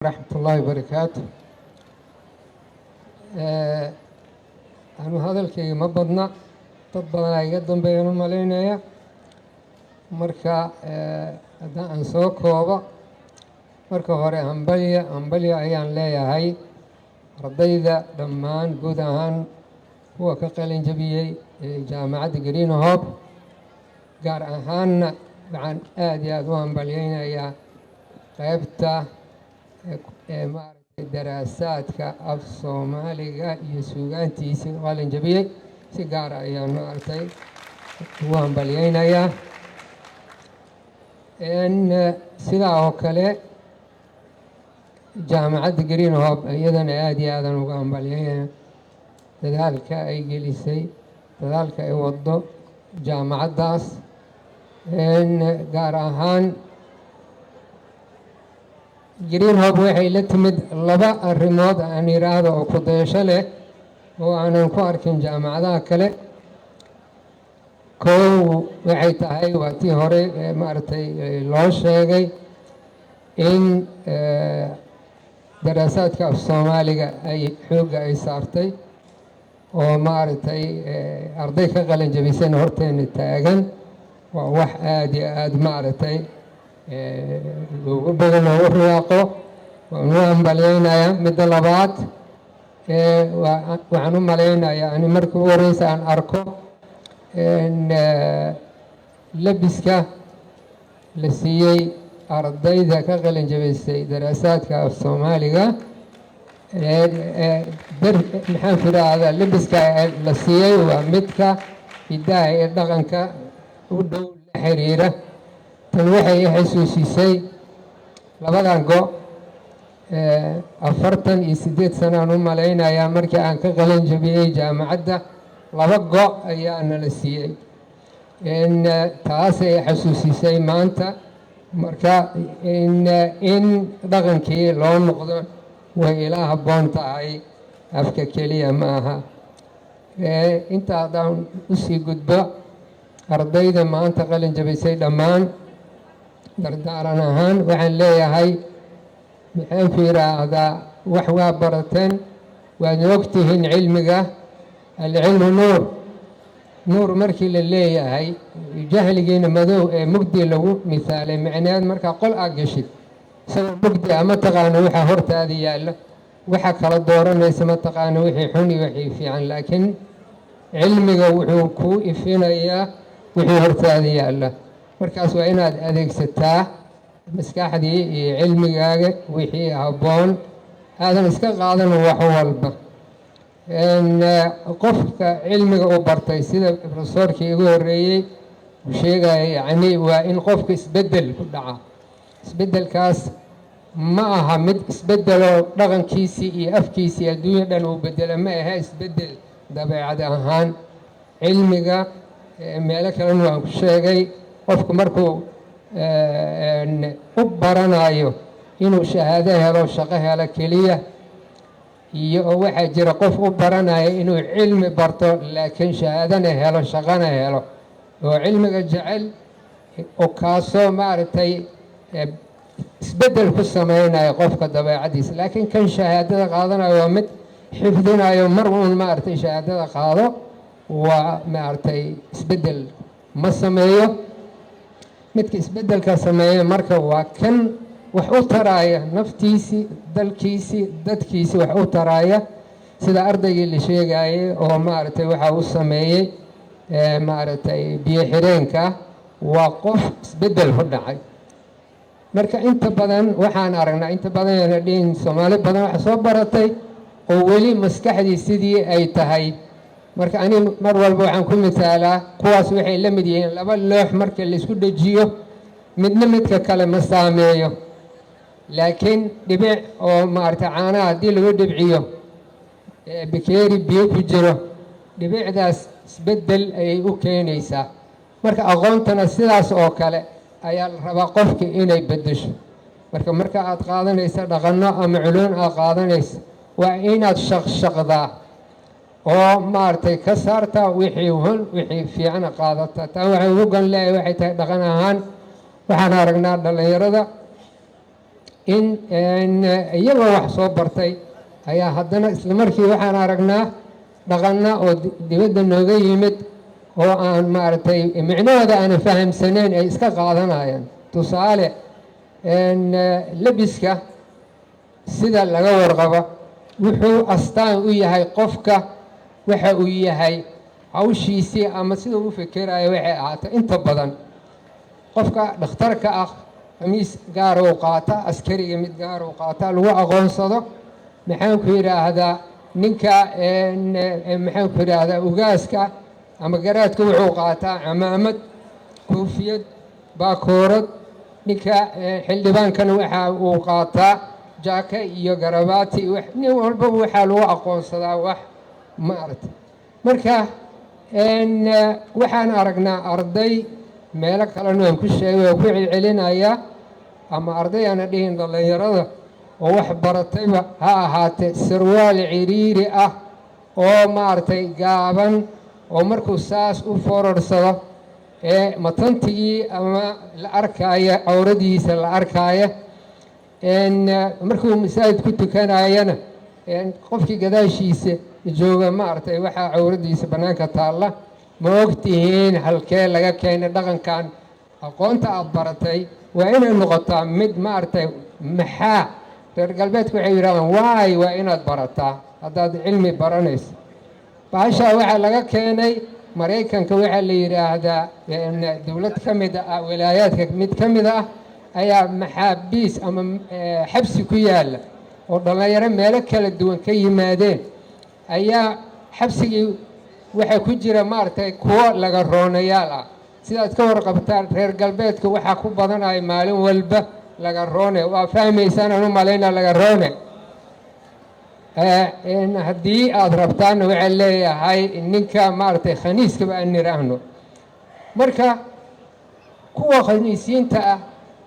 ورحمة الله وبركاته. أنا هذا الكي ما بدنا تطبنا يقدم بينهم علينا مركا هذا أنسوك هو مركا هوري أمبليا أيان ليا هاي رديدا دمان جودهان هو كقلين جبيي جامعة جرين هوب قار أهان عن آدي أدوان بلينا يا قيبته daraasaadka af soomaaliga iyo suugaantiisa waa la jabiyey si gaar ah ayaan maaragtay ugu hambalyeynayaa sidaa oo kale jaamacadda green hope iyadana aad iyo aadan uga hambalyeynaya dadaalka ay gelisay dadaalka ay waddo jaamacaddaas gaar ahaan green hope waxay la timid laba arrimood aan yidhaahdo oo ku dayasho leh oo aanan ku arkin jaamacadaha kale. kow waxay tahay waa tii hore maaragtay loo sheegay in daraasaadka af soomaaliga ay xoogga ay saartay oo maaragtay arday ka qalin jabisana horteena taagan waa wax aada iyo aada maaragtay loogu badan loogu riyaaqo waan u hambalyeynayaa. midda labaad waxaan u malaynayaa ani markii ugu horeysa aan arko labiska la siiyey ardayda ka qalin jabisay daraasaadka af soomaaliga maxaan firaahdaa labiska la siiyey waa midka hidaha ee dhaqanka u dhow la xiriira. tan waxay i xasuusisay labadan go' 48 sanaan u malaynayaa markii aan ka qalin jabiyey jaamacadda 2 go' ayaa nala siiyey taasay xasuusisay maanta marka in dhaqankii loo noqdo way ila habboon tahay afka keliya ma aha. inta haddaan usii gudbo ardayda maanta qalin jabisay dhammaan dardaaran ahaan waxaan leeyahay maxaan fiiraahdaa wax waa barateen waadna ogtihiin cilmiga alcilmu nuur markii la leeyahay jahligiina madow ee mugdi lagu misaalay macnaheed markaa qol aad gashid isagoo mugdi ah ma taqaano waxaa hortaada yaalla waxa kala dooranaysa ma taqaano wixii xun iyo wixii fiican laakiin cilmiga wuxuu kuu ifinayaa wixii hortaada yaalla markaas waa inaad adeegsataa maskaxdii iyo cilmigaaga wixii habboon aadan iska qaadan wax walba. qofka cilmiga u bartay sida profesorkii igu horreeyey uu sheegaya yacni waa in qofka isbeddel ku dhaca. isbeddelkaas ma aha mid isbeddeloo dhaqankiisii iyo afkiisii adduunya dhan uu beddela ma aha isbeddel dabeecad ahaan. cilmiga meelo kalena waan ku sheegay qofku markuu u baranayo inuu shahaado helo shaqo helo keliya iyo waxaa jira qof u baranaya inuu cilmi barto laakiin shahaadana helo shaqana helo oo cilmiga jecel oo kaasoo maaragtay isbeddel ku sameynayo qofka dabeecadiisa. laakiin kan shahaadada qaadanayo waa mid xifdinayo mar uun maaragtay shahaadada qaado waa maaragtay isbeddel ma sameeyo. midka isbeddelka sameeya marka waa kan wax u taraaya naftiisii dalkiisii dadkiisii wax u taraaya sida ardaygii la sheegayay oo maaragtay waxa uu sameeyey maaragtay biyo xireenka waa qof isbeddel ku dhacay. marka inta badan waxaan aragnaa inta badan yana dhihin soomaali badan wax soo baratay oo weli maskaxdii sidii ay tahay. marka ani mar walba waxaan ku misaalaa kuwaas waxay la mid yihiin 2 loox marka la isku dhajiyo midna midka kale ma saameeyo laakiin dhibic oo maaragtay caanaha haddii lagu dhibciyo bikeeri biyo ku jiro dhibicdaas isbeddel ayay u keenaysaa. marka aqoontana sidaas oo kale ayaa la rabaa qofka inay beddesho. marka aad qaadanaysa dhaqanno ama culuun aad qaadanaysa waa inaad shaqshaqdaa oo maaragtay ka saarta wixii hun wixii fiican qaadata. taa waxay ugu gan leeyahay waxay tahay dhaqan ahaan waxaan aragnaa dhallinyarada in iyagoo wax soo bartay ayaa haddana isla markii waxaan aragnaa dhaqanna oo dibadda nooga yimid oo aan maaragtay micnahooda aanan fahamsanayn ay iska qaadanayaan. tusaale lebiska sida laga warqabo wuxuu astaan u yahay qofka waxa uu yahay hawshiisii ama sida uu fikirayo waxay ahaato. inta badan qofka dhakhtarka ah khamiis gaar uu qaata, askariga mid gaar uu qaata lagu aqoonsado. maxaan ku yidhaahdaa ninka maxaan ku yidhaahdaa ugaaska ama garaadka wuxuu qaataa camaamad, koofiyad, baakoorad. ninka xildhibaankana waxa uu qaataa jaaka iyo garabaati. nin walba waxaa lagu aqoonsadaa wax maaragtay. marka waxaan aragnaa arday meelo kalena aan ku sheegay oo ku celcelinayaa, ama arday aana dhihin dhallinyarada oo wax baratayba ha ahaatee, sarwaal ciriiri ah oo maaragtay gaaban oo markuu saas u fororsado matantigii ama la arkaayo cawradiisa la arkaayo. markuu masaajid ku tukanayana qofkii gadaashiisa jooga maaragtay waxaa cawradiisa bannaanka taalla. ma ogtihiin halkee laga keenay dhaqankan? aqoonta aad baratay waa inay noqotaa mid maaragtay maxaa reer galbeedku waxay yidhahdaan waay waa inaad barataa haddaad cilmi baranayso. bahashaa waxaa laga keenay maraykanka. waxaa la yidhaahdaa dowlad ka mid ah walaayaadka mid ka mid ah ayaa maxaabiis ama xabsi ku yaalla oo dhallinyaro meelo kala duwan ka yimaadeen ayaa xabsigii waxaa ku jira maaragtay kuwo laga roonayaal ah. sidaad ka warqabtaan reer galbeedka waxaa ku badanaya maalin walba laga roone. waa fahmaysaan aan u malayna laga roone. haddii aad rabtaanna waxaa leeyahay ninka maaragtay khaniiskaba aan niraahno. marka kuwa khaniisiinta ah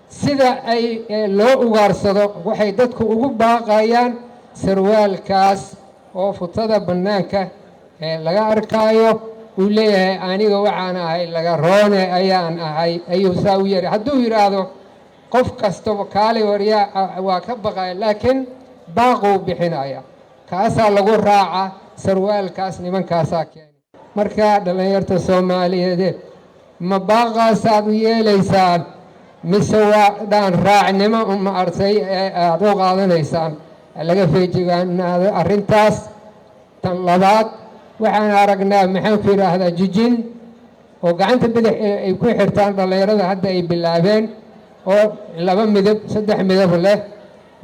sida ay loo ugaarsado waxay dadku ugu baaqayaan sarwaalkaas oo futada bannaanka laga arkaayo. uu leeyahay aniga waxaan ahay laga roone ayaan ahay ayuu saa u yari. hadduu yidhaahdo qof kastaba kaalay waryaa waa ka baqaya, laakiin baaquu bixinaya. kaasaa lagu raaca sarwaalkaas nimankaasaa keenay. marka dhallinyarta soomaaliyeed ma baaqaasaad u yeelaysaan mise waa dhaan raacnimo uma artay aad u qaadanaysaan? laga feejiganaado arrintaas. tan labaad waxaan aragnaa maxaan ku yidhaahdaa jijin oo gacanta bidix ay ku xirtaan dhallinyarada hadda ay bilaabeen oo 2 midab 3 midab leh.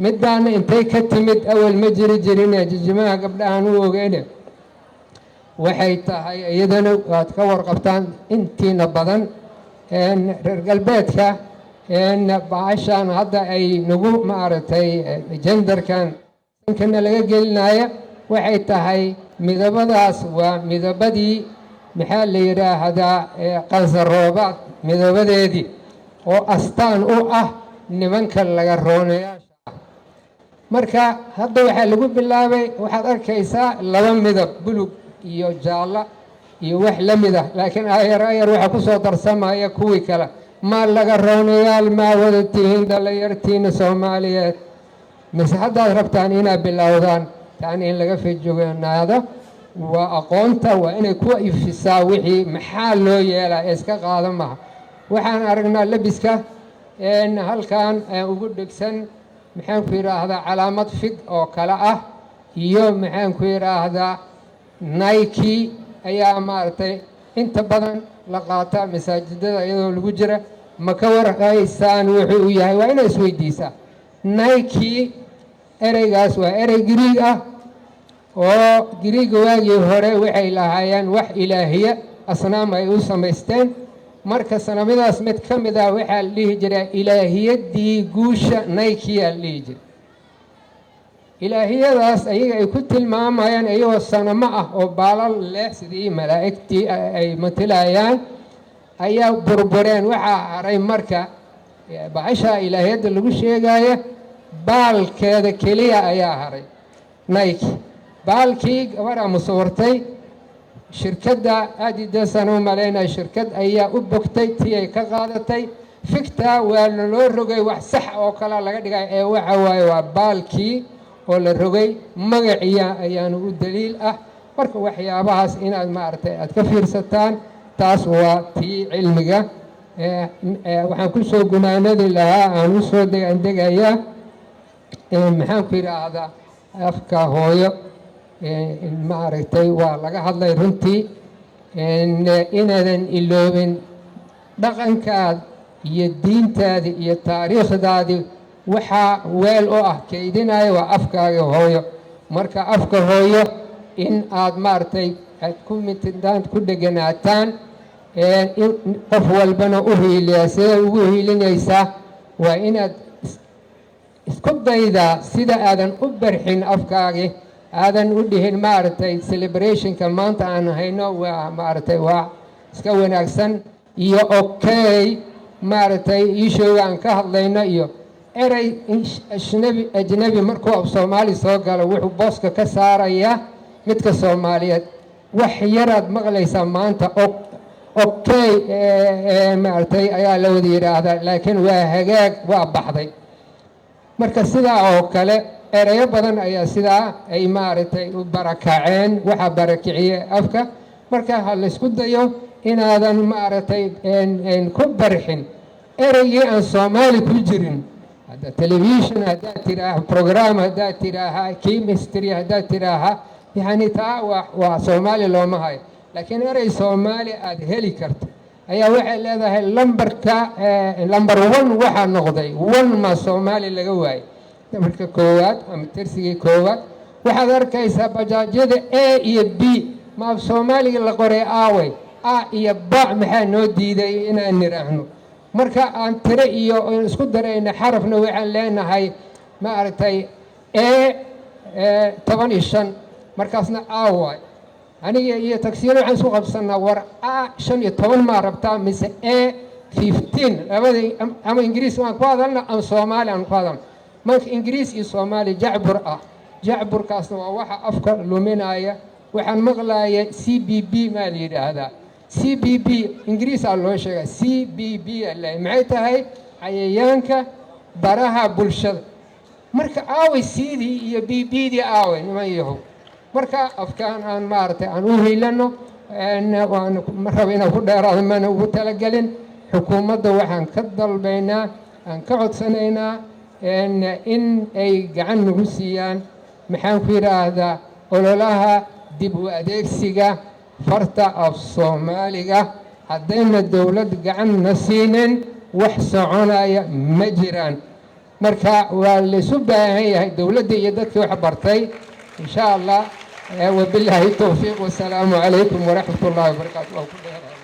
middaana intay ka timid awal ma jiri jirin jijimaha gabdhahan u ogeene. waxay tahay iyadana waad ka warqabtaan intiina badan reer galbeedka bahashaan hadda ay nagu maaragtay jendarkan kana laga gelinaya. waxay tahay midabadaas waa midabadii maxaa la yidhaahdaa qansaroobaad midabadeedii oo astaan u ah nimanka laga roonayaasha ah. marka hadda waxaa lagu bilaabay waxaad arkaysaa 2 midab, bulug iyo jaallo iyo wax la mid ah. laakiin ayar waxaa ku soo darsamaya kuwii kale. ma laga roonayaal maa wada tihiin dhallinyartiina soomaaliyeed? mise haddaad rabtaan inaad bilowdaan taani in laga feejignaado? waa aqoonta waa inay ku ifisaa wixii maxaa loo yeelaa ee iska qaada maha. waxaan aragnaa lebiska halkan ugu dhegsan maxaan ku yidhaahdaa calaamad fig oo kale ah iyo maxaan ku yidhaahdaa Nike ayaa maaragtay inta badan la qaata masaajidada iyadoo lagu jira. ma ka warhaysaan wuxuu yahay? waa inay isweydiisaa. Nike ereygaas waa erey Giriig ah oo Giriiga waagii hore waxay lahaayeen wax ilaahiya asnaam ay u samaysteen. marka sanamadaas mid ka mid ah waxaa la dhihi jiray ilaahiyadii guusha Nike aa la dhihi jiray. ilaahiyadaas ayaga ay ku tilmaamayaan iyagoo sanamo ah oo baalal leh sidii malaa'igtii ay matilayaan ayaa burbureen. waxaa haray marka bahasha ilaahiyadda lagu sheegaya baalkeeda keliya ayaa haray Nike. baalkii gabadha musawirtay shirkadda Adidas aan u malaynaya shirkad ayaa u bogtay tii ay ka qaadatay fikta waa loo rogay wax sax oo kale laga dhigay ee waxa waaye waa baalkii oo la rogay magaciya ayaanu u daliil ah marka waxyaabahaas inaad maaragtay aad ka fiirsataan taas waa tii cilmiga waxaan ku soo gunaanadi lahaa aan u soo degayaa maxaan ku yidhaahdaa afka hooyo maaragtay waa laga hadlay runtii inaadan iloobin dhaqankaad iyo diintaadi iyo taariikhdaadii waxaa weel u ah kaydinaya waa afkaaga hooyo marka afka hooyo in aad maaragtay aad ku mitidaan ku deganaataan in qof walbana u hiiliyaa siday ugu hiilinaysaa waa inaad isku daydaa sida aadan u barxin afkaagii aadan u dhihin maaragtay celebrationka maanta aan hayno waa maaragtay waa iska wanaagsan iyo okay maaragtay iishooga aan ka hadlayno iyo erey ajnabi markuu af soomaali soo galo wuxuu booska ka saarayaa midka soomaaliyeed wax yaraad maqlaysaa maanta okay maaragtay ayaa la wada yidhaahdaa laakiin waa hagaag waa baxday marka sidaa oo kale erayo badan ayaa sidaa ay maaragtay u barakaceen waxaa barakiciye afka marka ha laysku dayo inaadan maaragtay ku barxin ereygii aan soomaali ku jirin hadda telefishon haddaad tidhaaha program haddaad tidhaaha chemistry haddaad tidhaaha yacni taa waa soomaali looma hayo laakiin erey soomaali aad heli karto ayaa waxay leedahay lambarka lambar one waxaa noqday one ma soomaali laga waayey marka koowaad ama tirsigii koowaad waxaad arkaysaa bajaajyada a iyo b ma af soomaaliga la qoray aaway a iyo ba maxaa noo diiday inaan niraahno marka aan tiro iyo isku darayna xarafna waxaan leenahay maaragtay e 15 markaasna a waay aniga iyo tagsiyada waxaan isku qabsanaa war a 15 maa rabtaa mise e 15 labadii ama ingiriis waan ku hadalna ama soomaali aan ku hadalna marka ingiriis iyo soomaali jacbur ah jacburkaasna waa waxa afka luminaya waxaan maqlaaya c b b maa la yidhaahdaa c b b ingiriisaa loo sheegaa c b b alle maxay tahay cayayaanka baraha bulshada marka aaway cdii iyo b bdii aaway niman yahow marka afkaan aan maaragtay aan u hiilano ma rabo inaan ku dheeraado mana ugu talagelin xukuumadda waxaan ka dalbaynaa aan ka codsanaynaa in ay gacan nagu siiyaan maxaan ku yidhaahdaa ololaha dib u adeegsiga farta af soomaaliga haddayna dowlad gacanna siinin wax soconaya ma jiraan marka waa laysu baahan yahay dowladda iyo dadkii wax bartay in sha allah wabilaahi towfiiq wasalaamu calaykum waraxmat ullahi wabarakaatu